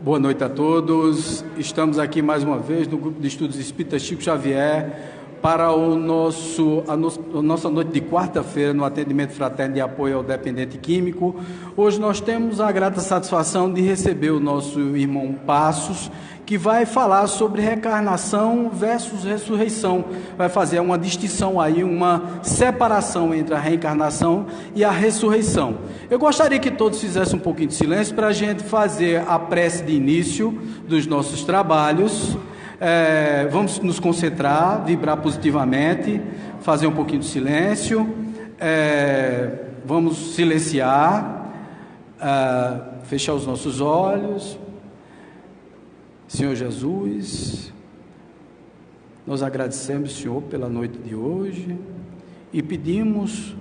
Boa noite a todos. Estamos aqui mais uma vez no Grupo de Estudos Espíritas Chico Xavier para a nossa noite de quarta-feira no atendimento fraterno de apoio ao dependente químico. Hoje nós temos a grata satisfação de receber o nosso irmão Passos, que vai falar sobre reencarnação versus ressurreição. Vai fazer uma distinção aí, uma separação entre a reencarnação e a ressurreição. Eu gostaria que todos fizessem um pouquinho de silêncio para a gente fazer a prece de início dos nossos trabalhos. Vamos nos concentrar, vibrar positivamente, fazer um pouquinho de silêncio. Vamos silenciar, fechar os nossos olhos. Senhor Jesus, nós agradecemos, Senhor, pela noite de hoje e pedimos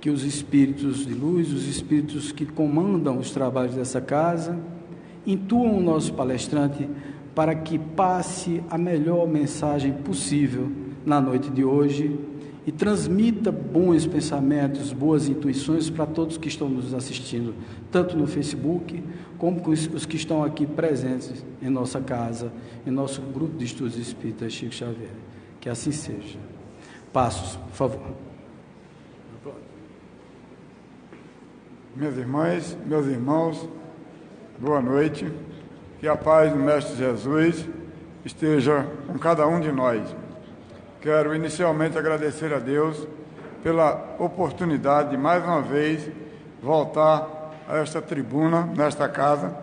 que os espíritos de luz, os espíritos que comandam os trabalhos dessa casa, intuam o nosso palestrante para que passe a melhor mensagem possível na noite de hoje e transmita bons pensamentos, boas intuições para todos que estão nos assistindo, tanto no Facebook, como com os que estão aqui presentes em nossa casa, em nosso grupo de estudos espíritas Chico Xavier. Que assim seja. Passos, por favor. Minhas irmãs, meus irmãos, boa noite. Que a paz do Mestre Jesus esteja com cada um de nós. Quero inicialmente agradecer a Deus pela oportunidade de mais uma vez voltar a esta tribuna, nesta casa,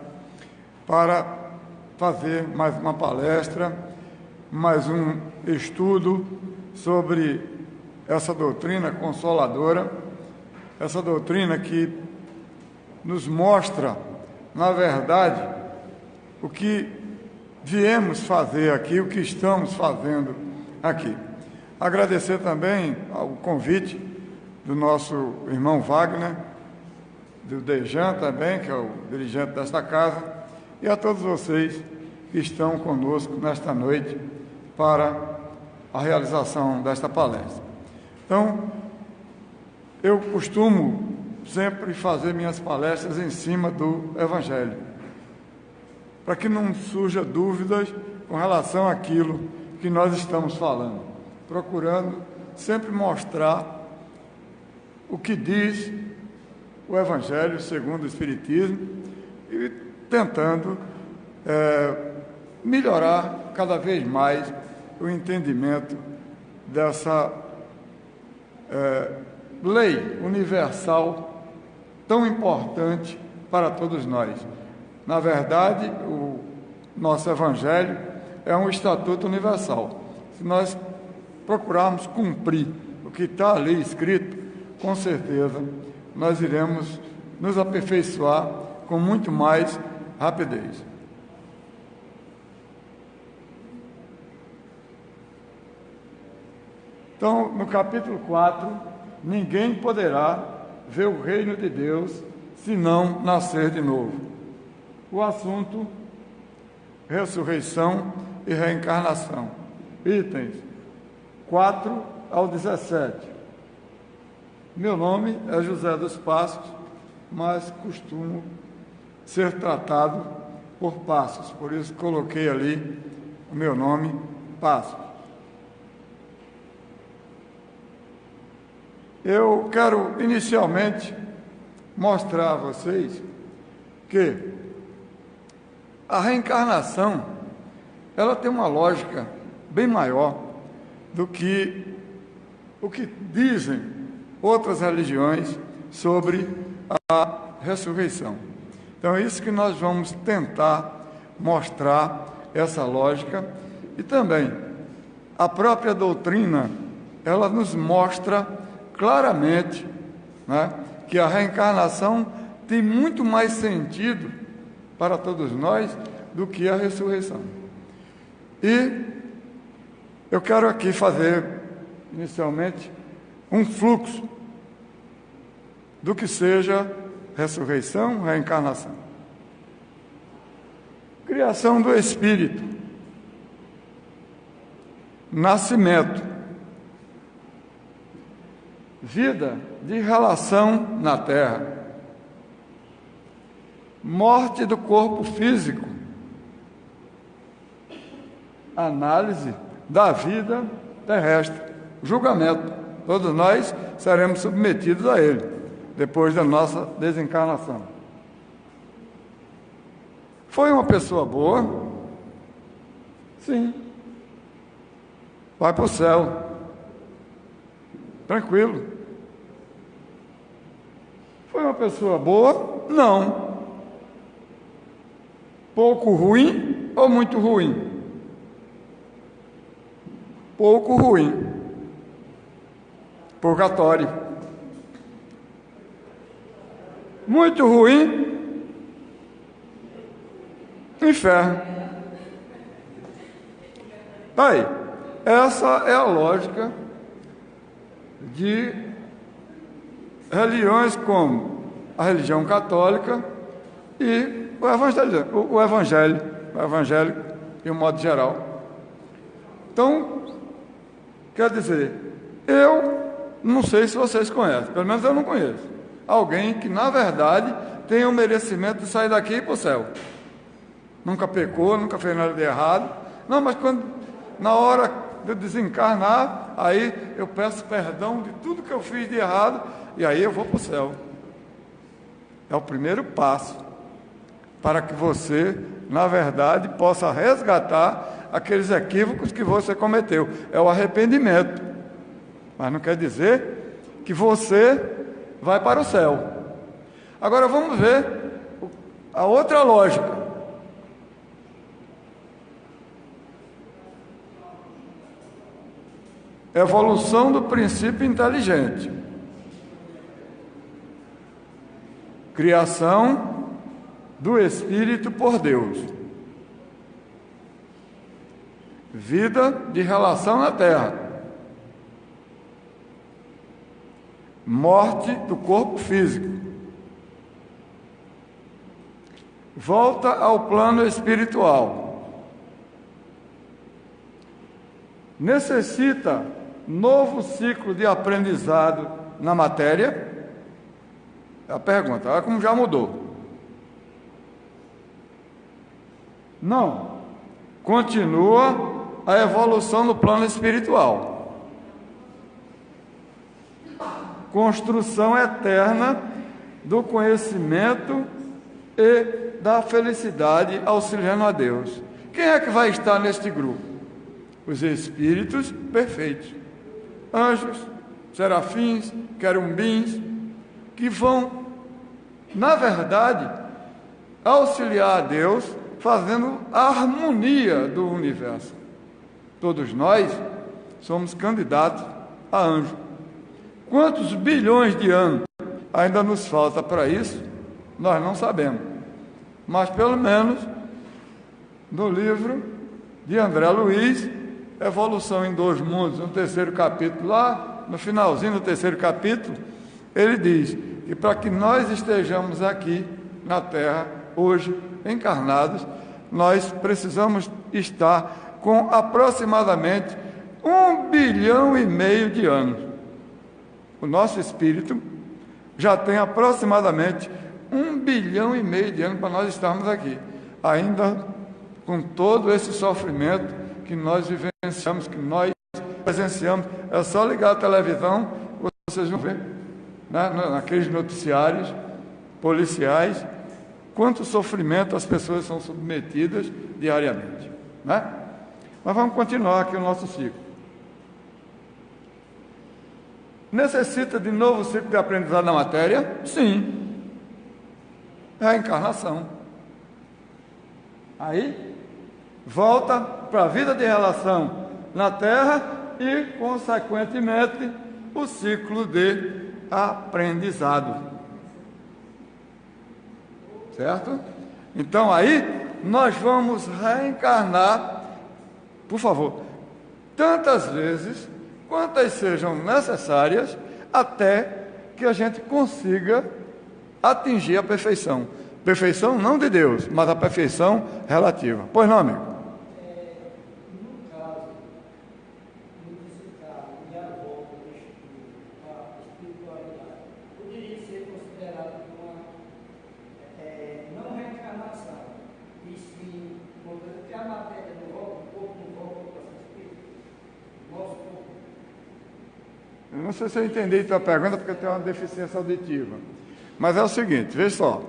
para fazer mais uma palestra, mais um estudo sobre essa doutrina consoladora, essa doutrina que nos mostra, na verdade, o que viemos fazer aqui, o que estamos fazendo aqui. Agradecer também ao convite do nosso irmão Wagner, do Dejan também, que é o dirigente desta casa, e a todos vocês que estão conosco nesta noite para a realização desta palestra. Então, eu costumo sempre fazer minhas palestras em cima do Evangelho, para que não surja dúvidas com relação àquilo que nós estamos falando, procurando sempre mostrar o que diz o Evangelho segundo o Espiritismo e tentando melhorar cada vez mais o entendimento dessa lei universal tão importante para todos nós. Na verdade, o nosso Evangelho é um estatuto universal. Se nós procurarmos cumprir o que está ali escrito, com certeza nós iremos nos aperfeiçoar com muito mais rapidez. Então, no capítulo 4, ninguém poderá ver o reino de Deus se não nascer de novo. O assunto, ressurreição e reencarnação. Itens 4 ao 17. Meu nome é José dos Passos, mas costumo ser tratado por Passos, por isso coloquei ali o meu nome, Passos. Eu quero inicialmente mostrar a vocês que a reencarnação, ela tem uma lógica bem maior do que o que dizem outras religiões sobre a ressurreição. Então é isso que nós vamos tentar mostrar, essa lógica, e também a própria doutrina, ela nos mostra claramente, né, que a reencarnação tem muito mais sentido para todos nós do que a ressurreição. E eu quero aqui fazer, inicialmente, um fluxo do que seja ressurreição, reencarnação. Criação do Espírito, nascimento, vida de relação na Terra, morte do corpo físico, análise da vida terrestre, julgamento. Todos nós seremos submetidos a ele, depois da nossa desencarnação. Foi uma pessoa boa? Sim. Vai para o céu. Tranquilo. Foi uma pessoa boa? Não. Pouco ruim ou muito ruim? Pouco ruim. Purgatório. Muito ruim, inferno. Aí, essa é a lógica de religiões como a religião católica e o evangélico de um modo geral. Então, quer dizer, eu não sei se vocês conhecem, pelo menos eu não conheço, alguém que, na verdade, tem o merecimento de sair daqui e ir para o céu. Nunca pecou, nunca fez nada de errado. Não, mas quando, na hora de eu desencarnar, aí eu peço perdão de tudo que eu fiz de errado e aí eu vou para o céu. É o primeiro passo para que você, na verdade, possa resgatar aqueles equívocos que você cometeu. É o arrependimento. Mas não quer dizer que você vai para o céu. Agora vamos ver a outra lógica. Evolução do princípio inteligente. Criação do Espírito por Deus. Vida de relação na Terra. Morte do corpo físico. Volta ao plano espiritual. Necessita novo ciclo de aprendizado na matéria? É a pergunta, olha como já mudou. Não. Continua a evolução no plano espiritual. Construção eterna do conhecimento e da felicidade auxiliando a Deus. Quem é que vai estar neste grupo? Os espíritos perfeitos. Anjos, serafins, querumbins, que vão, na verdade, auxiliar a Deus, fazendo a harmonia do universo. Todos nós somos candidatos a anjo. Quantos bilhões de anos ainda nos falta para isso? Nós não sabemos. Mas, pelo menos, no livro de André Luiz, Evolução em Dois Mundos, no terceiro capítulo, lá no finalzinho do terceiro capítulo, ele diz que para que nós estejamos aqui na Terra, hoje, encarnados, nós precisamos estar com aproximadamente 1,5 bilhão de anos. O nosso espírito já tem aproximadamente 1,5 bilhão de anos para nós estarmos aqui, ainda com todo esse sofrimento que nós vivenciamos, que nós presenciamos. É só ligar a televisão, vocês vão ver, né, naqueles noticiários policiais, quanto sofrimento as pessoas são submetidas diariamente, né? Mas vamos continuar aqui o nosso ciclo. Necessita de novo ciclo de aprendizado na matéria? Sim. É a encarnação. Aí, volta para a vida de relação na Terra e, consequentemente, o ciclo de aprendizado. Certo? Então, aí, nós vamos reencarnar, por favor, tantas vezes quantas sejam necessárias, até que a gente consiga atingir a perfeição. Perfeição não de Deus, mas a perfeição relativa. Pois não, amigo? No caso, nesse caso, e a volta do espírito, a espiritualidade, poderia ser considerado uma, não não sei se eu entendi a tua pergunta, porque eu tenho uma deficiência auditiva. Mas é o seguinte, veja só.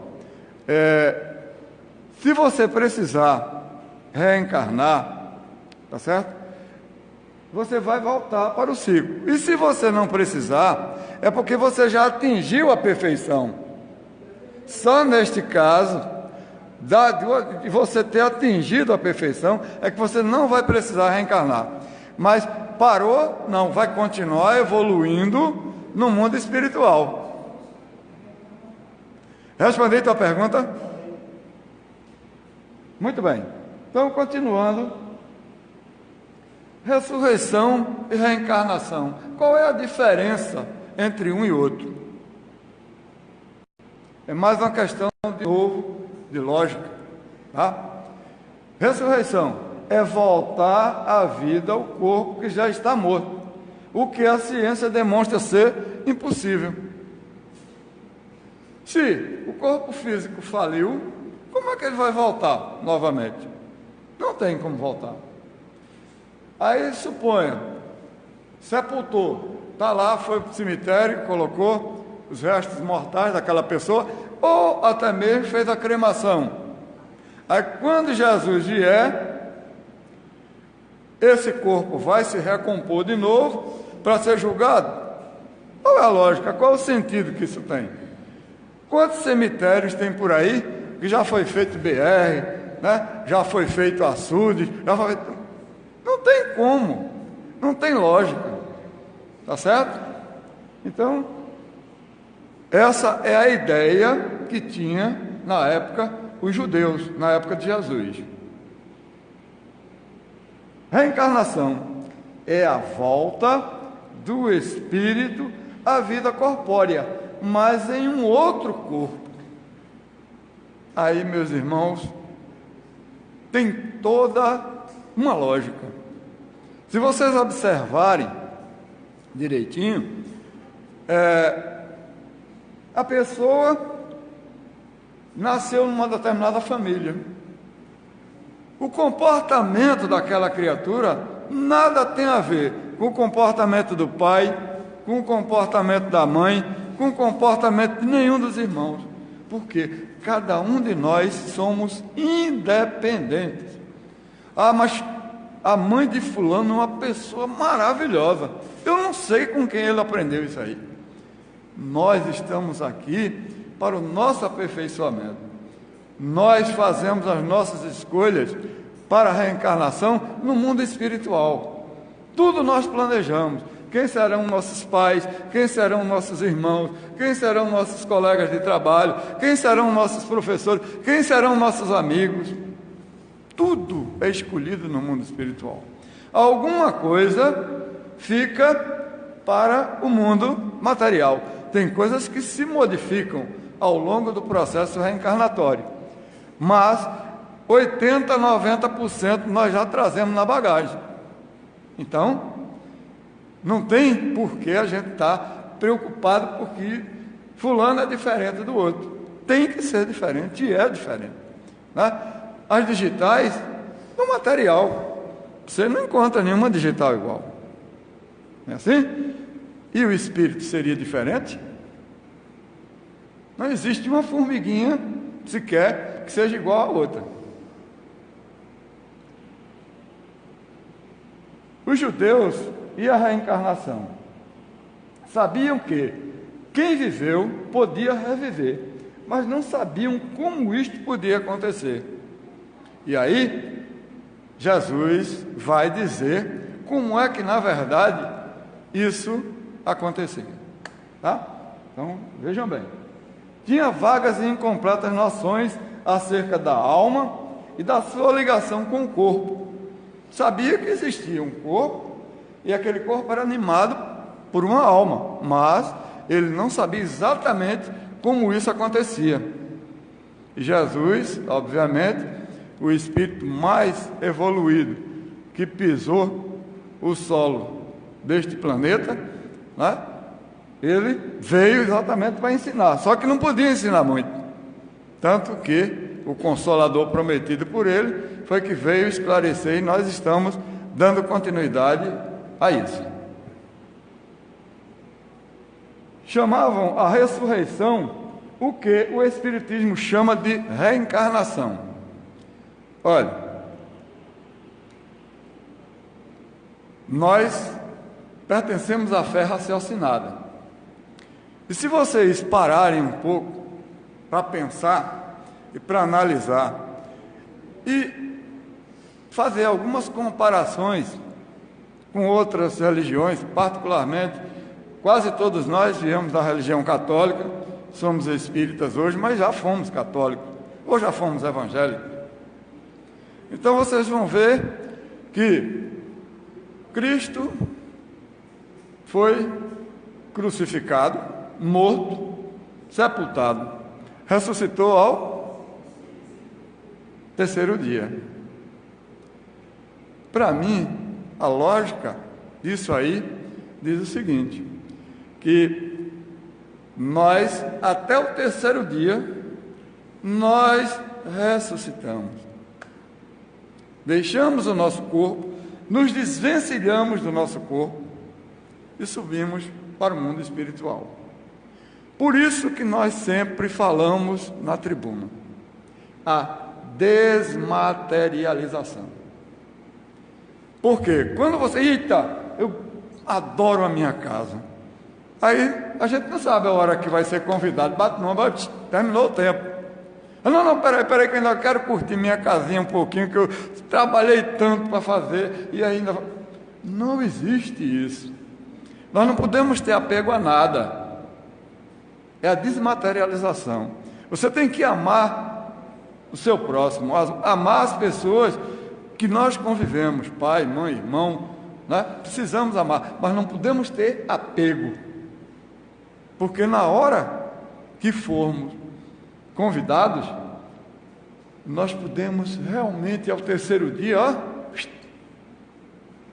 Se você precisar reencarnar, tá certo? Você vai voltar para o ciclo. E se você não precisar, é porque você já atingiu a perfeição. Só neste caso, de você ter atingido a perfeição, é que você não vai precisar reencarnar. Mas parou, não, vai continuar evoluindo no mundo espiritual. Respondi a tua pergunta? Muito bem. Então, continuando. Ressurreição e reencarnação. Qual é a diferença entre um e outro? É mais uma questão, de novo, de lógica. Tá? Ressurreição é voltar à vida o corpo que já está morto, o que a ciência demonstra ser impossível. Se o corpo físico faliu, como é que ele vai voltar novamente? Não tem como voltar. Aí suponha, sepultou, está lá, foi para o cemitério, colocou os restos mortais daquela pessoa, ou até mesmo fez a cremação. Aí quando Jesus vier, esse corpo vai se recompor de novo para ser julgado? Qual é a lógica? Qual é o sentido que isso tem? Quantos cemitérios tem por aí que já foi feito BR, né? Já foi feito açude, já foi feito... Não tem como, não tem lógica, tá certo? Então, essa é a ideia que tinha na época os judeus, na época de Jesus. Reencarnação é a volta do espírito à vida corpórea, mas em um outro corpo. Aí, meus irmãos, tem toda uma lógica. Se vocês observarem direitinho, a pessoa nasceu numa determinada família. O comportamento daquela criatura nada tem a ver com o comportamento do pai, com o comportamento da mãe, com o comportamento de nenhum dos irmãos. Porque cada um de nós somos independentes. Ah, mas a mãe de fulano é uma pessoa maravilhosa. Eu não sei com quem ele aprendeu isso aí. Nós estamos aqui para o nosso aperfeiçoamento. Nós fazemos as nossas escolhas para a reencarnação no mundo espiritual. Tudo nós planejamos. Quem serão nossos pais, quem serão nossos irmãos, quem serão nossos colegas de trabalho, quem serão nossos professores, quem serão nossos amigos. Tudo é escolhido no mundo espiritual. Alguma coisa fica para o mundo material. Tem coisas que se modificam ao longo do processo reencarnatório. Mas 80%, 90% nós já trazemos na bagagem. Então, não tem por que a gente estar preocupado porque fulano é diferente do outro. Tem que ser diferente e é diferente, né? As digitais, no material, você não encontra nenhuma digital igual. Não é assim? E o espírito seria diferente? Não existe uma formiguinha sequer que seja igual a outra. Os judeus e a reencarnação sabiam que quem viveu podia reviver, mas não sabiam como isto podia acontecer. E aí, Jesus vai dizer como é que, na verdade, isso acontecia. Tá? Então, vejam bem. Tinha vagas e incompletas noções acerca da alma e da sua ligação com o corpo. Sabia que existia um corpo e aquele corpo era animado por uma alma, mas ele não sabia exatamente como isso acontecia. E Jesus, obviamente, o espírito mais evoluído que pisou o solo deste planeta, né? Ele veio exatamente para ensinar, só que não podia ensinar muito. Tanto que o Consolador prometido por ele foi que veio esclarecer e nós estamos dando continuidade a isso. chamavam a ressurreição o que o Espiritismo chama de reencarnação. Olha, nós pertencemos à fé raciocinada. E se vocês pararem um pouco para pensar e para analisar e fazer algumas comparações com outras religiões, particularmente, quase todos nós viemos da religião católica, somos espíritas hoje, mas já fomos católicos, ou já fomos evangélicos. Então vocês vão ver que Cristo foi crucificado, morto, sepultado, ressuscitou ao terceiro dia. Para mim, a lógica disso aí diz o seguinte, que nós, até o terceiro dia, nós ressuscitamos. Deixamos o nosso corpo, nos desvencilhamos do nosso corpo e subimos para o mundo espiritual. Por isso que nós sempre falamos na tribuna, a desmaterialização. Porque quando você, eu adoro a minha casa, aí a gente não sabe a hora que vai ser convidado, bate não, terminou o tempo. Não, peraí, que eu ainda quero curtir minha casinha um pouquinho, que eu trabalhei tanto para fazer, e ainda... Não existe isso. Nós não podemos ter apego a nada. É a desmaterialização. Você tem que amar o seu próximo, amar as pessoas que nós convivemos, pai, mãe, irmão, né? Precisamos amar, mas não podemos ter apego. Porque na hora que formos convidados, nós podemos realmente, ao terceiro dia,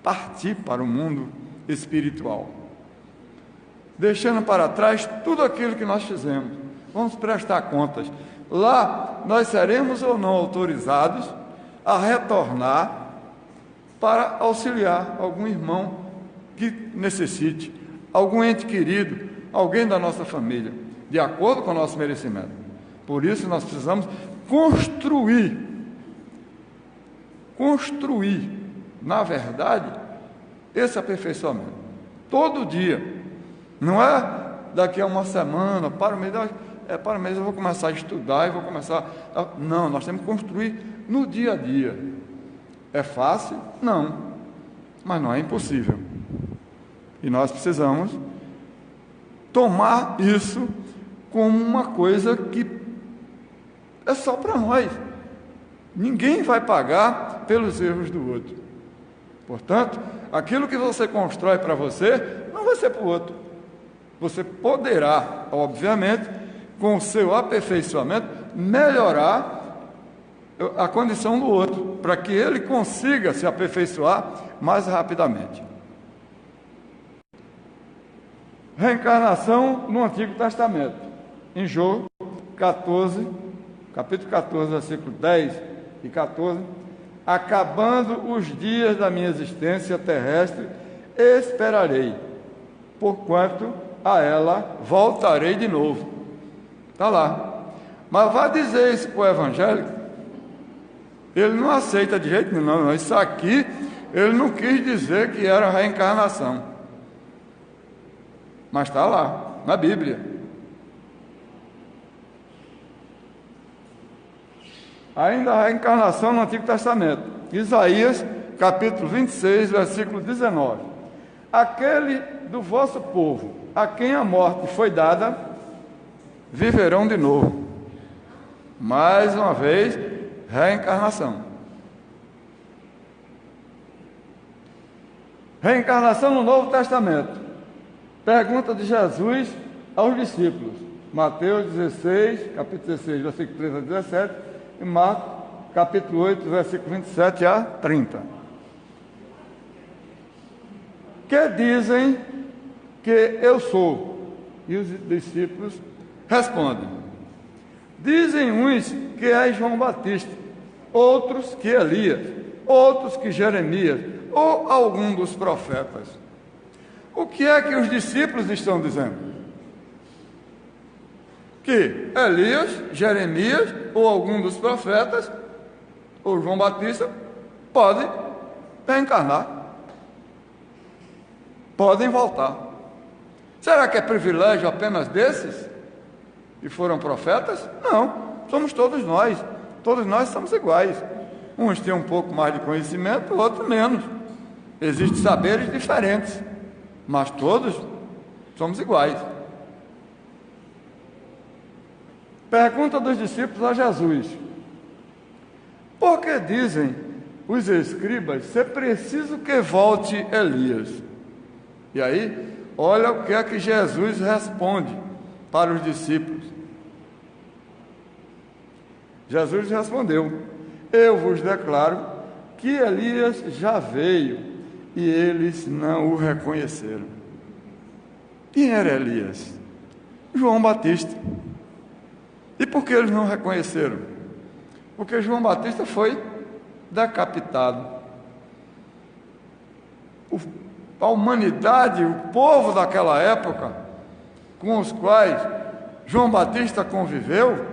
partir para o mundo espiritual, deixando para trás tudo aquilo que nós fizemos. Vamos prestar contas. Lá nós seremos ou não autorizados a retornar para auxiliar algum irmão que necessite, algum ente querido, alguém da nossa família, de acordo com o nosso merecimento. Por isso nós precisamos construir, na verdade, esse aperfeiçoamento. Todo dia. Não é daqui a uma semana, para o mês eu vou começar a estudar e vou começar... Não, nós temos que construir no dia a dia. É fácil? Não. Mas não é impossível. E nós precisamos tomar isso como uma coisa que é só para nós. Ninguém vai pagar pelos erros do outro. Portanto, aquilo que você constrói para você, não vai ser para o outro. Você poderá, obviamente, com o seu aperfeiçoamento, melhorar a condição do outro, para que ele consiga se aperfeiçoar mais rapidamente. Reencarnação no Antigo Testamento. Em João 14, capítulo 14, versículo 10 e 14, acabando os dias da minha existência terrestre, esperarei, porquanto a ela voltarei de novo. Está lá. Mas vá dizer isso para o evangélico, ele não aceita de jeito nenhum. Não. Isso aqui, ele não quis dizer que era reencarnação. Mas está lá, na Bíblia. Ainda a reencarnação no Antigo Testamento. Isaías, capítulo 26, versículo 19. Aquele do vosso povo, a quem a morte foi dada, viverão de novo. Mais uma vez, reencarnação. Reencarnação no Novo Testamento. Pergunta de Jesus aos discípulos. Mateus 16, capítulo 16, versículo 13 a 17, e Marcos, capítulo 8, versículo 27 a 30. Que dizem que eu sou? E os discípulos respondem. Dizem uns que é João Batista, outros que Elias, outros que Jeremias, ou algum dos profetas. O que é que os discípulos estão dizendo? que Elias, Jeremias ou algum dos profetas, ou João Batista, pode reencarnar. Podem voltar. Será que é privilégio apenas desses que foram profetas? Não, somos todos nós. Todos nós somos iguais. Uns têm um pouco mais de conhecimento, outros menos. Existem saberes diferentes, mas todos somos iguais. Pergunta dos discípulos a Jesus: por que dizem os escribas ser preciso que volte Elias? E aí, olha o que é que Jesus responde para os discípulos. Jesus respondeu: eu vos declaro que Elias já veio e eles não o reconheceram. Quem era Elias? João Batista. E por que eles não reconheceram? Porque João Batista foi decapitado. A humanidade, o povo daquela época, com os quais João Batista conviveu,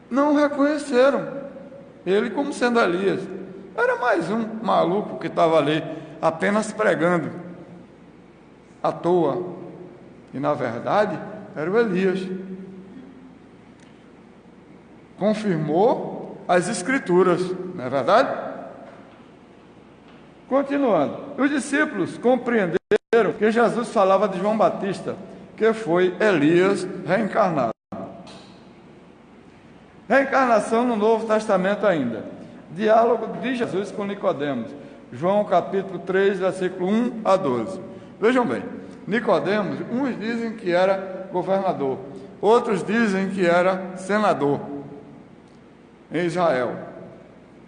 não reconheceram ele como sendo Elias. Era mais um maluco que estava ali, apenas pregando, à toa. E na verdade, era o Elias. Confirmou as Escrituras, não é verdade? Continuando, os discípulos compreenderam que Jesus falava de João Batista, que foi Elias reencarnado. Reencarnação no Novo Testamento ainda. Diálogo de Jesus com Nicodemos. João capítulo 3, versículo 1 a 12. Vejam bem, Nicodemos, uns dizem que era governador, outros dizem que era senador em Israel.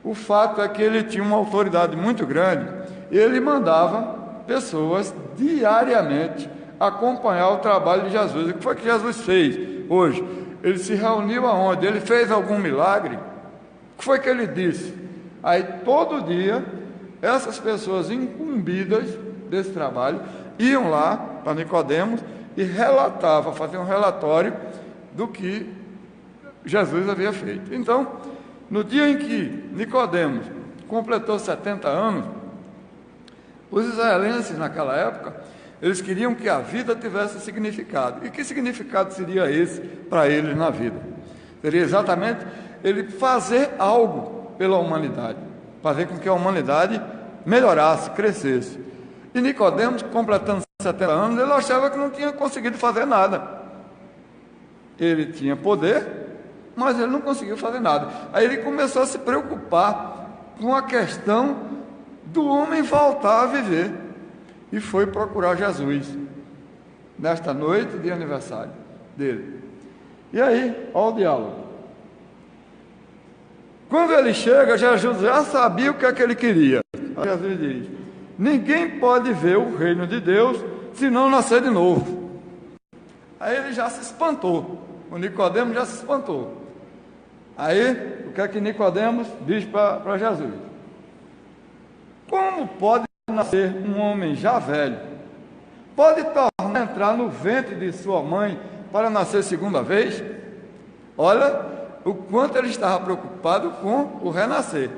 O fato é que ele tinha uma autoridade muito grande e ele mandava pessoas diariamente acompanhar o trabalho de Jesus. O que foi que Jesus fez hoje? Ele se reuniu aonde? Ele fez algum milagre? O que foi que ele disse? Aí todo dia essas pessoas incumbidas desse trabalho iam lá para Nicodemos e relatavam, faziam um relatório do que Jesus havia feito. Então, no dia em que Nicodemos completou 70 anos, os israelenses naquela época, eles queriam que a vida tivesse significado. E que significado seria esse para eles na vida? Seria exatamente ele fazer algo pela humanidade, fazer com que a humanidade melhorasse, crescesse. E Nicodemos, completando 70 anos, ele achava que não tinha conseguido fazer nada. Ele tinha poder, mas ele não conseguiu fazer nada. Aí ele começou a se preocupar com a questão do homem voltar a viver. E foi procurar Jesus nesta noite de aniversário dele. E aí, olha o diálogo. Quando ele chega, Jesus já sabia o que é que ele queria. Aí Jesus diz: ninguém pode ver o reino de Deus se não nascer de novo. Aí ele já se espantou. O Nicodemos já se espantou. Aí, o que é que Nicodemos diz para Jesus? Como pode nascer um homem já velho? Pode tornar a entrar no ventre de sua mãe para nascer segunda vez? Olha o quanto ele estava preocupado com o renascer,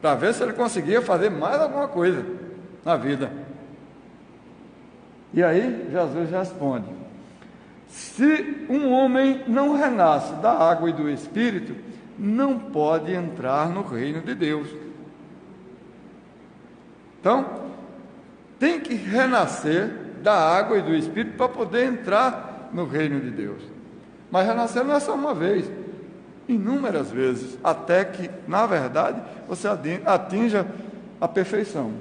para ver se ele conseguia fazer mais alguma coisa na vida. E aí Jesus responde: se um homem não renasce da água e do Espírito, não pode entrar no reino de Deus. Então, tem que renascer da água e do Espírito para poder entrar no reino de Deus. Mas renascer não é só uma vez, inúmeras vezes, até que, na verdade, você atinja a perfeição.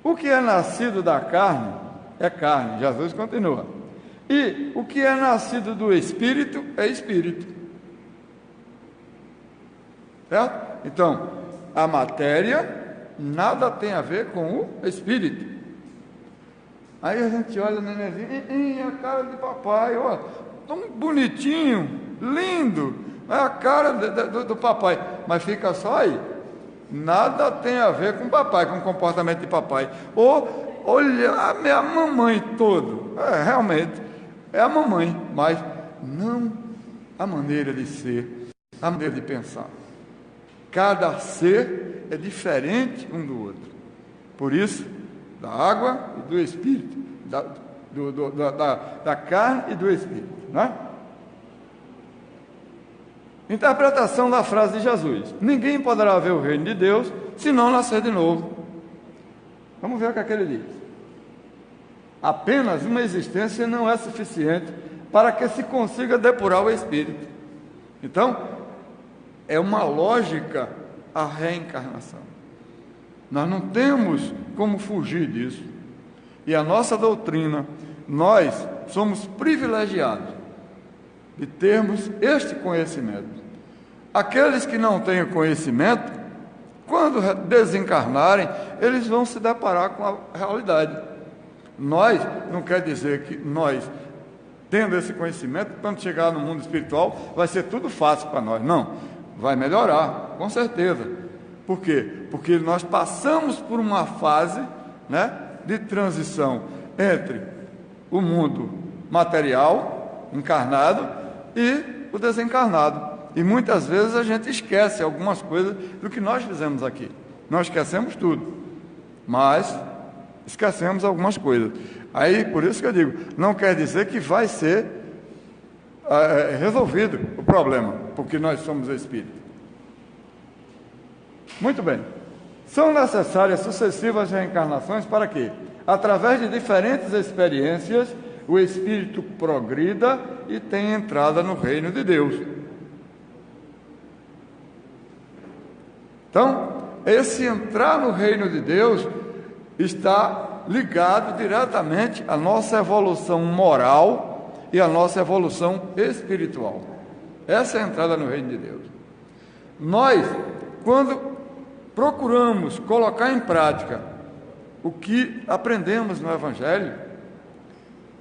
O que é nascido da carne é carne, Jesus continua. E o que é nascido do Espírito é Espírito. Certo? Então, a matéria nada tem a ver com o Espírito. Aí a gente olha o nenenzinho, a cara de papai, ó, tão bonitinho, lindo, é a cara do papai, mas fica só aí. Nada tem a ver com o papai, com o comportamento de papai. Ou olha a minha mamãe todo, realmente, é a mamãe, mas não a maneira de ser, a maneira de pensar. Cada ser é diferente um do outro. Por isso, da água e do espírito, da carne e do espírito, né? Interpretação da frase de Jesus: ninguém poderá ver o reino de Deus se não nascer de novo. Vamos ver o que é que ele diz. Apenas uma existência não é suficiente para que se consiga depurar o espírito. Então, é uma lógica a reencarnação. Nós não temos como fugir disso. E a nossa doutrina, nós somos privilegiados de termos este conhecimento. Aqueles que não têm o conhecimento, quando desencarnarem, eles vão se deparar com a realidade. Nós, não quer dizer que nós, tendo esse conhecimento, quando chegar no mundo espiritual, vai ser tudo fácil para nós. Não, vai melhorar, com certeza. Por quê? Porque nós passamos por uma fase, né, de transição entre o mundo material, encarnado, e o desencarnado. E muitas vezes a gente esquece algumas coisas do que nós fizemos aqui. Nós esquecemos tudo, mas esquecemos algumas coisas. Aí, por isso que eu digo, não quer dizer que vai ser resolvido o problema, porque nós somos espírito. Muito bem. São necessárias sucessivas reencarnações para que, através de diferentes experiências, o espírito progrida e tenha entrada no reino de Deus. Então, esse entrar no reino de Deus está ligado diretamente à nossa evolução moral e à nossa evolução espiritual. Essa é a entrada no reino de Deus. Nós, quando procuramos colocar em prática o que aprendemos no Evangelho,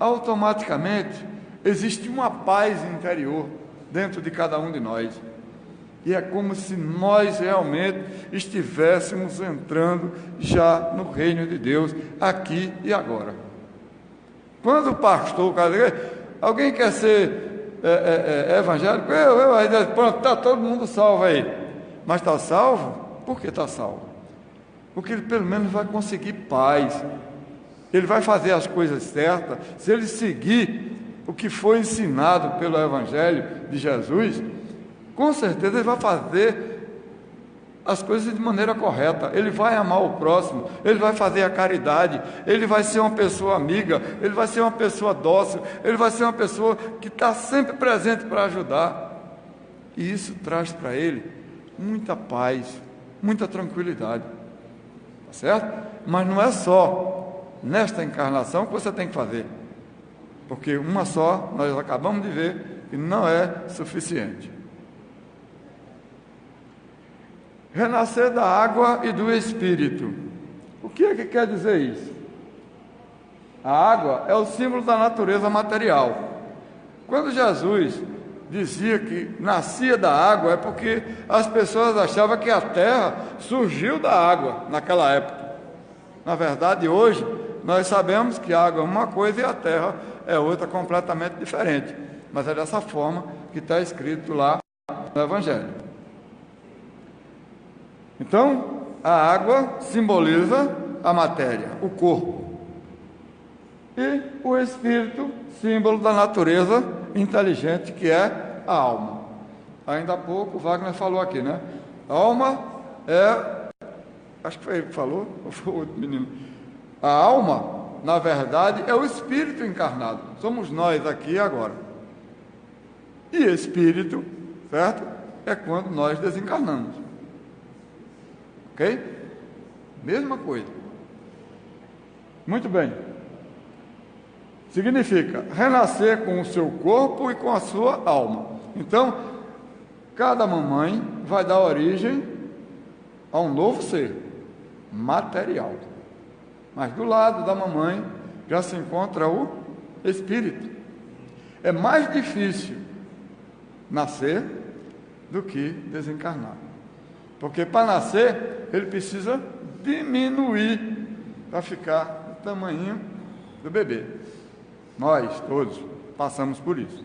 automaticamente existe uma paz interior dentro de cada um de nós. E é como se nós realmente estivéssemos entrando já no reino de Deus, aqui e agora. Quando o pastor, alguém quer ser evangélico, aí pronto, está todo mundo salvo aí. Mas está salvo? Por que está salvo? Porque ele pelo menos vai conseguir paz. Ele vai fazer as coisas certas. Se ele seguir o que foi ensinado pelo Evangelho de Jesus, com certeza ele vai fazer as coisas de maneira correta. Ele vai amar o próximo, ele vai fazer a caridade, ele vai ser uma pessoa amiga, ele vai ser uma pessoa dócil, ele vai ser uma pessoa que está sempre presente para ajudar. E isso traz para ele muita paz, muita tranquilidade. Tá certo? Mas não é só nesta encarnação que você tem que fazer, porque uma só nós acabamos de ver que não é suficiente. Renascer da água e do Espírito. O que é que quer dizer isso? A água é o símbolo da natureza material. Quando Jesus dizia que nascia da água, é porque as pessoas achavam que a terra surgiu da água naquela época. Na verdade, hoje, nós sabemos que a água é uma coisa e a terra é outra completamente diferente. Mas é dessa forma que está escrito lá no Evangelho. Então, a água simboliza a matéria, o corpo. E o espírito, símbolo da natureza inteligente, que é a alma. Ainda há pouco, o Wagner falou aqui, né? A alma é... Acho que foi ele que falou, ou foi o outro menino? A alma, na verdade, é o espírito encarnado. Somos nós aqui e agora. E espírito, certo? É quando nós desencarnamos. Ok? Mesma coisa. Muito bem. Significa renascer com o seu corpo e com a sua alma. Então, cada mamãe vai dar origem a um novo ser material. Mas do lado da mamãe já se encontra o espírito. É mais difícil nascer do que desencarnar. Porque para nascer, ele precisa diminuir para ficar do tamanho do bebê. Nós, todos, passamos por isso.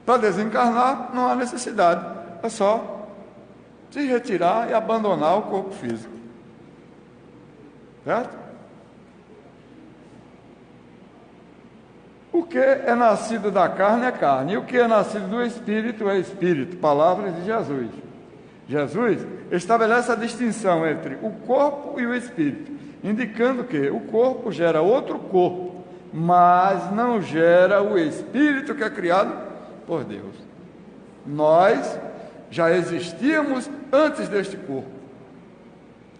Para desencarnar, não há necessidade, é só se retirar e abandonar o corpo físico. Certo? O que é nascido da carne é carne, e o que é nascido do Espírito é Espírito. Palavras de Jesus. Jesus estabelece a distinção entre o corpo e o Espírito, indicando que o corpo gera outro corpo, mas não gera o Espírito que é criado por Deus. Nós já existíamos antes deste corpo,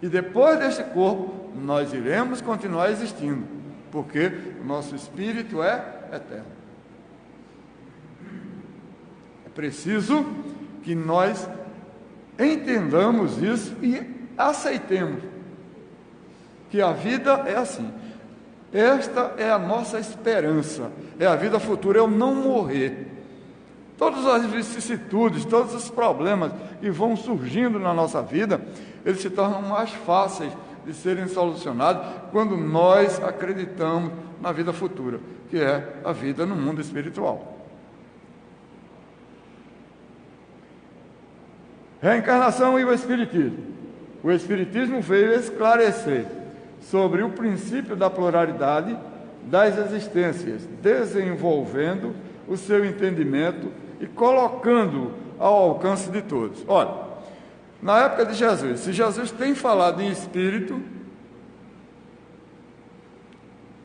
e depois deste corpo nós iremos continuar existindo, porque o nosso Espírito é eterno. É preciso que nós entendamos isso e aceitemos que a vida é assim. Esta é a nossa esperança, é a vida futura, é o não morrer. Todas as vicissitudes, todos os problemas que vão surgindo na nossa vida, eles se tornam mais fáceis de serem solucionados quando nós acreditamos na vida futura, que é a vida no mundo espiritual. Reencarnação e o Espiritismo. O Espiritismo veio esclarecer sobre o princípio da pluralidade das existências, desenvolvendo o seu entendimento e colocando ao alcance de todos. Olha, na época de Jesus, se Jesus tem falado em espírito,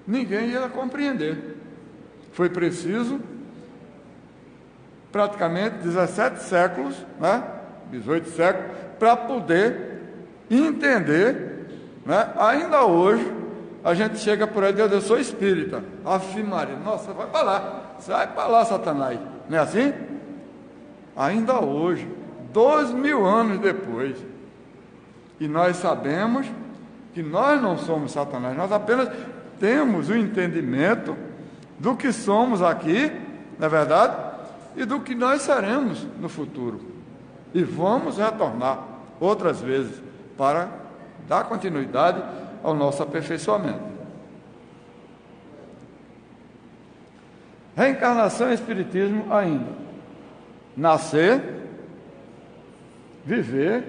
ninguém ia compreender. Foi preciso praticamente 17 séculos, 18 séculos, para poder entender, Ainda hoje, a gente chega por aí, Deus, eu sou espírita. Ave Maria, nossa, vai para lá, sai para lá, Satanás. Não é assim? Ainda hoje, 2000 anos depois, e nós sabemos que nós não somos Satanás, nós apenas temos o entendimento do que somos aqui, na verdade, e do que nós seremos no futuro. E vamos retornar outras vezes para dar continuidade ao nosso aperfeiçoamento. Reencarnação e Espiritismo ainda. Nascer, viver,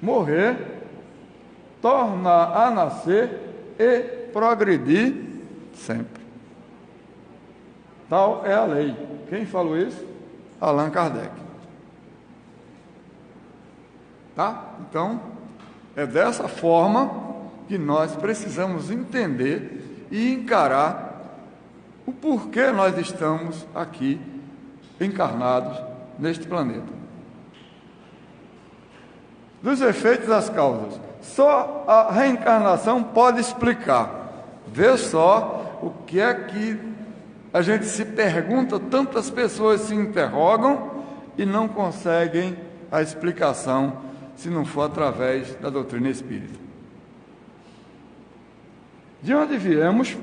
morrer, tornar a nascer e progredir sempre. Tal é a lei. Quem falou isso? Allan Kardec. Tá? Então, é dessa forma que nós precisamos entender e encarar o porquê nós estamos aqui encarnados neste planeta. Dos efeitos das causas, só a reencarnação pode explicar. Vê só o que é que a gente se pergunta, tantas pessoas se interrogam e não conseguem a explicação se não for através da doutrina espírita. De onde viemos?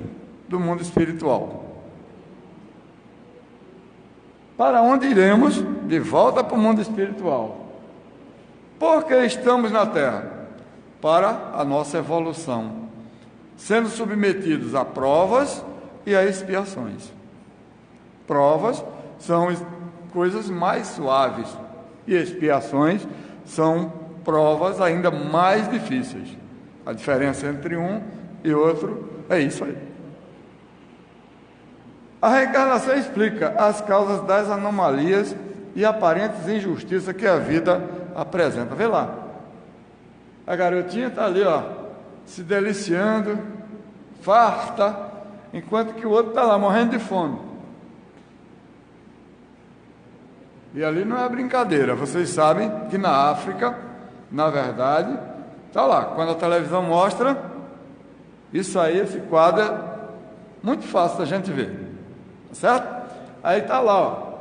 Do mundo espiritual. Para onde iremos? De volta para o mundo espiritual. Por que estamos na Terra? Para a nossa evolução, sendo submetidos a provas e a expiações. Provas são coisas mais suaves e expiações são provas ainda mais difíceis. A diferença entre um e outro é isso aí. A reencarnação explica as causas das anomalias e aparentes injustiças que a vida apresenta. Vê lá. A garotinha está ali, se deliciando, farta, enquanto que o outro está lá morrendo de fome. E ali não é brincadeira. Vocês sabem que na África, na verdade, está lá. Quando a televisão mostra, isso aí, esse quadro é muito fácil da gente ver. Tá certo? Aí está lá,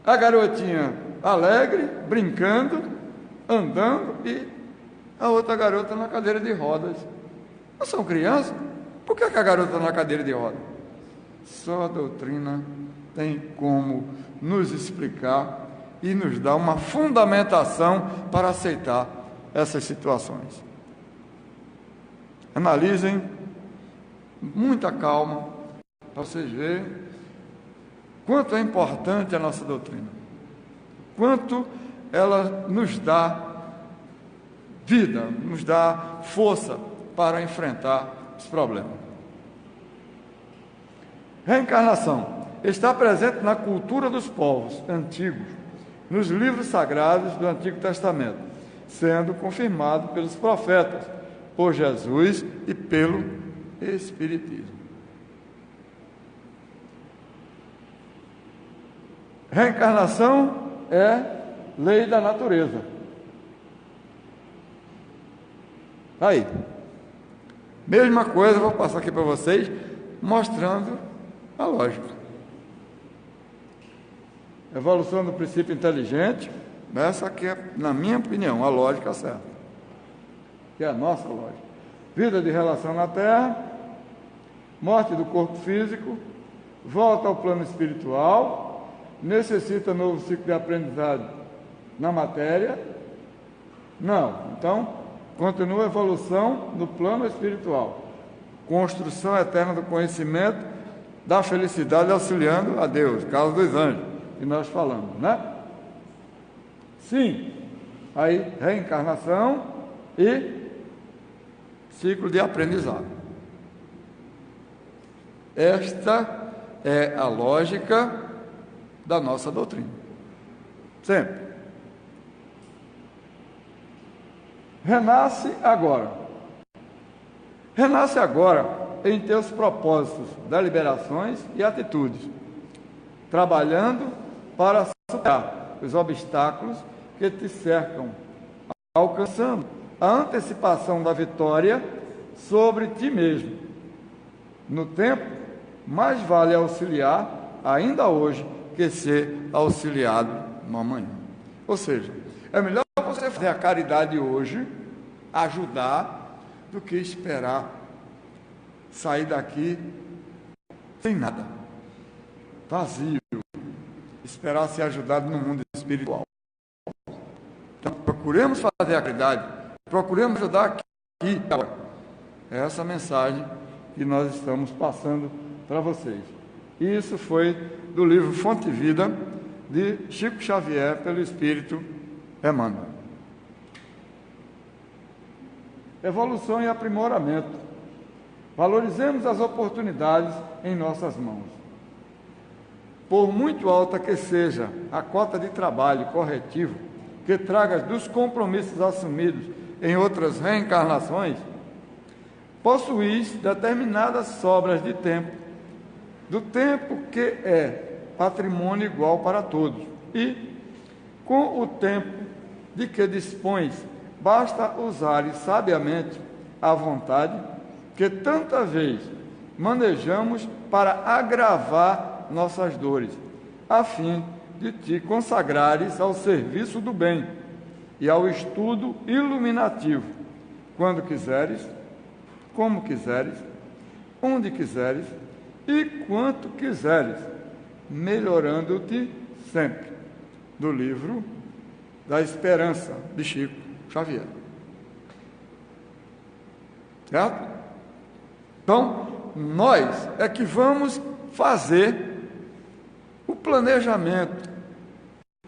a garotinha alegre, brincando, andando, e a outra garota na cadeira de rodas. Não são crianças? Por que a garota está na cadeira de rodas? Só a doutrina tem como nos explicar e nos dar uma fundamentação para aceitar essas situações. Analisem, muita calma, para vocês verem quanto é importante a nossa doutrina, quanto ela nos dá vida, nos dá força para enfrentar os problemas. Reencarnação está presente na cultura dos povos antigos, nos livros sagrados do Antigo Testamento, sendo confirmado pelos profetas, por Jesus e pelo Espiritismo. Reencarnação é lei da natureza. Aí, mesma coisa, vou passar aqui para vocês, mostrando a lógica. Evolução do princípio inteligente, essa aqui é, na minha opinião, a lógica certa, que é a nossa lógica. Vida de relação na Terra, morte do corpo físico, volta ao plano espiritual, necessita novo ciclo de aprendizado na matéria? Não. Então, continua a evolução no plano espiritual. Construção eterna do conhecimento, da felicidade, auxiliando a Deus, caso dos anjos, que nós falamos, né? Sim. Aí, reencarnação e ciclo de aprendizado. Esta é a lógica da nossa doutrina. Sempre. Renasce agora. Renasce agora em teus propósitos, deliberações e atitudes, trabalhando para superar os obstáculos que te cercam, alcançando a antecipação da vitória sobre ti mesmo. No tempo, mais vale auxiliar ainda hoje que ser auxiliado no amanhã. Ou seja, é melhor você fazer a caridade hoje, ajudar, do que esperar sair daqui sem nada, vazio, esperar ser ajudado no mundo espiritual. Então, procuremos fazer a caridade, procuremos ajudar aqui agora. É essa mensagem que nós estamos passando para vocês. Isso foi do livro Fonte Vida, de Chico Xavier, pelo Espírito Emmanuel. Evolução e aprimoramento. Valorizemos as oportunidades em nossas mãos. Por muito alta que seja a cota de trabalho corretivo que traga dos compromissos assumidos em outras reencarnações, possuís determinadas sobras de tempo, do tempo que é patrimônio igual para todos, e, com o tempo de que dispões, basta usares sabiamente a vontade que tanta vez manejamos para agravar nossas dores, a fim de te consagrares ao serviço do bem e ao estudo iluminativo, quando quiseres, como quiseres, onde quiseres e quanto quiseres, melhorando-te sempre. Do livro da Esperança, de Chico Xavier. Certo? Então, nós é que vamos fazer o planejamento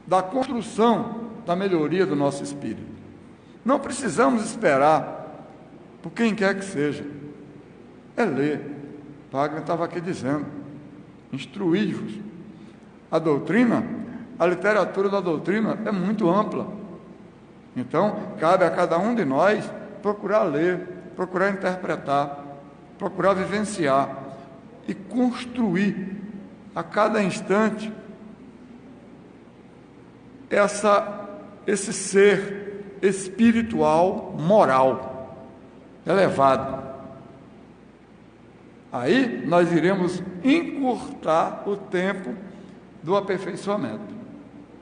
da construção da melhoria do nosso espírito. Não precisamos esperar por quem quer que seja. É ler. Wagner estava aqui dizendo, instruí-vos. A doutrina, a literatura da doutrina é muito ampla. Então, cabe a cada um de nós procurar ler, procurar interpretar, procurar vivenciar e construir a cada instante esse ser espiritual, moral, elevado. Aí nós iremos encurtar o tempo do aperfeiçoamento.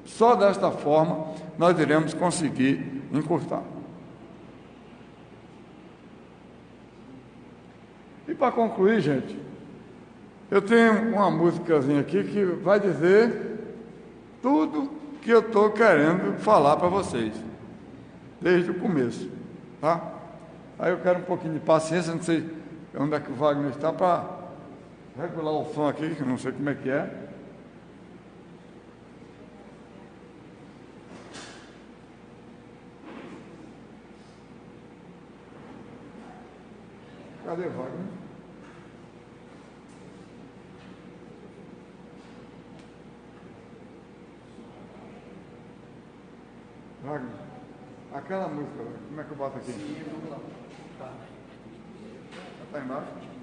Só desta forma nós iremos conseguir encurtar. E para concluir, gente, eu tenho uma musicazinha aqui que vai dizer tudo que eu estou querendo falar para vocês, desde o começo, tá? Aí eu quero um pouquinho de paciência, não sei onde é que o Wagner está, para regular o som aqui, que eu não sei como é que é. Cadê o Wagner? Wagner, aquela música, como é que eu boto aqui? Sim, vamos lá. Tá. Tá embaixo?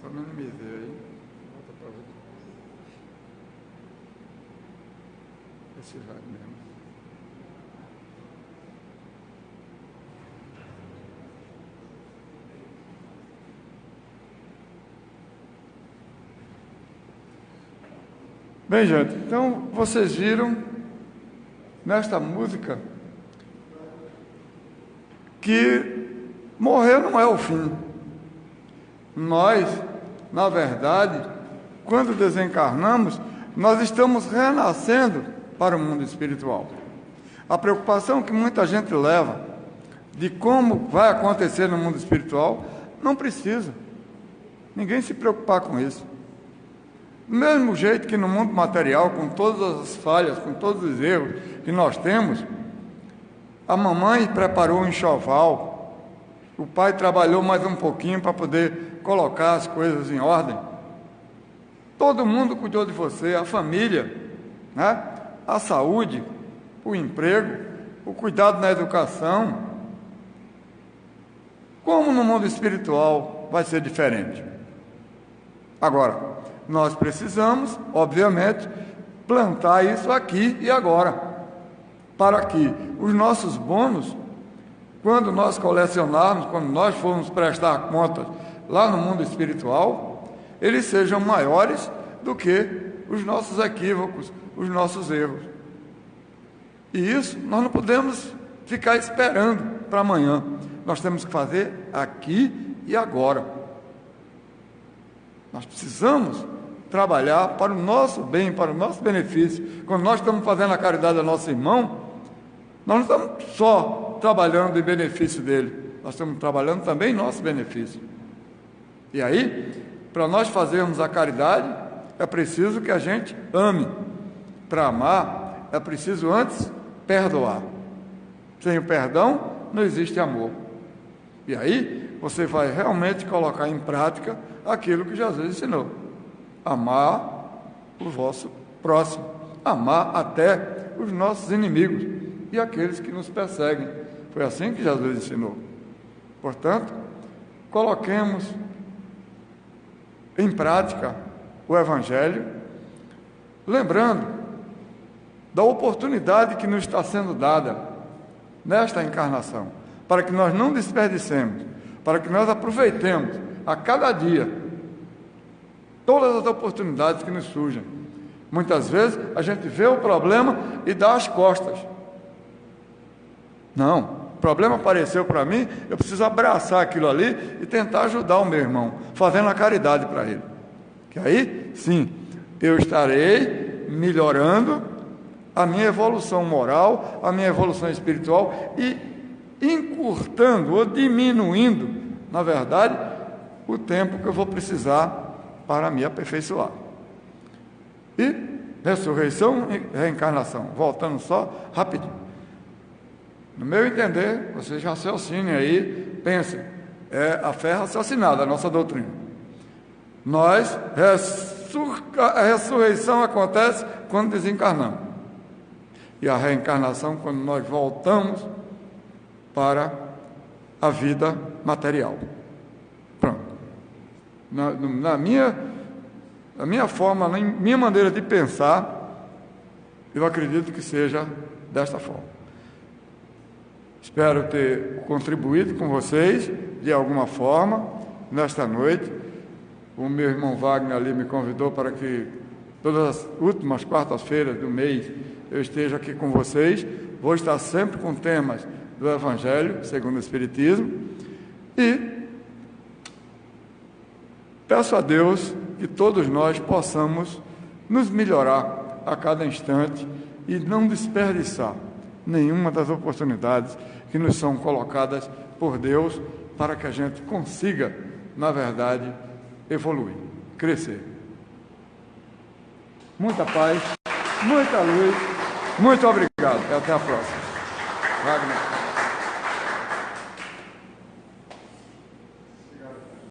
Só minimizei aí. Volta para outro. Esse vai mesmo. Bem, gente, então vocês viram nesta música que morrer não é o fim. Nós, na verdade, quando desencarnamos, nós estamos renascendo para o mundo espiritual. A preocupação que muita gente leva de como vai acontecer no mundo espiritual, não precisa. Ninguém se preocupar com isso. Do mesmo jeito que no mundo material, com todas as falhas, com todos os erros que nós temos, a mamãe preparou um enxoval, o pai trabalhou mais um pouquinho para poder colocar as coisas em ordem. Todo mundo cuidou de você, a família, né? A saúde, o emprego, o cuidado na educação. Como no mundo espiritual vai ser diferente? Agora, nós precisamos, obviamente, plantar isso aqui e agora, para que os nossos bônus, quando nós colecionarmos, quando nós formos prestar contas lá no mundo espiritual, eles sejam maiores do que os nossos equívocos, os nossos erros. E isso nós não podemos ficar esperando para amanhã. Nós temos que fazer aqui e agora. Nós precisamos trabalhar para o nosso bem, para o nosso benefício. Quando nós estamos fazendo a caridade ao nosso irmão, nós não estamos só trabalhando em benefício dele, nós estamos trabalhando também em nosso benefício. E aí, para nós fazermos a caridade, é preciso que a gente ame. Para amar, é preciso antes perdoar. Sem o perdão, não existe amor. E aí, você vai realmente colocar em prática aquilo que Jesus ensinou. Amar o vosso próximo. Amar até os nossos inimigos e aqueles que nos perseguem. Foi assim que Jesus ensinou. Portanto, coloquemos em prática o Evangelho, lembrando da oportunidade que nos está sendo dada nesta encarnação, para que nós não desperdicemos, para que nós aproveitemos a cada dia todas as oportunidades que nos surgem. Muitas vezes a gente vê o problema e dá as costas. Não, o problema apareceu para mim, eu preciso abraçar aquilo ali e tentar ajudar o meu irmão, fazendo a caridade para ele. Que aí, sim, eu estarei melhorando a minha evolução moral, a minha evolução espiritual e encurtando ou diminuindo, na verdade, o tempo que eu vou precisar para me aperfeiçoar. E ressurreição e reencarnação, voltando só rapidinho. No meu entender, vocês raciocinem aí, pensem, é a fé raciocinada, a nossa doutrina. A ressurreição acontece quando desencarnamos. E a reencarnação quando nós voltamos para a vida material. Pronto. Na minha forma, na minha maneira de pensar, eu acredito que seja desta forma. Espero ter contribuído com vocês de alguma forma nesta noite. O meu irmão Wagner ali me convidou para que todas as últimas quartas-feiras do mês eu esteja aqui com vocês. Vou estar sempre com temas do Evangelho segundo o Espiritismo e peço a Deus que todos nós possamos nos melhorar a cada instante e não desperdiçar nenhuma das oportunidades que nos são colocadas por Deus para que a gente consiga, na verdade, evoluir, crescer. Muita paz, muita luz, muito obrigado. Até a próxima. Wagner.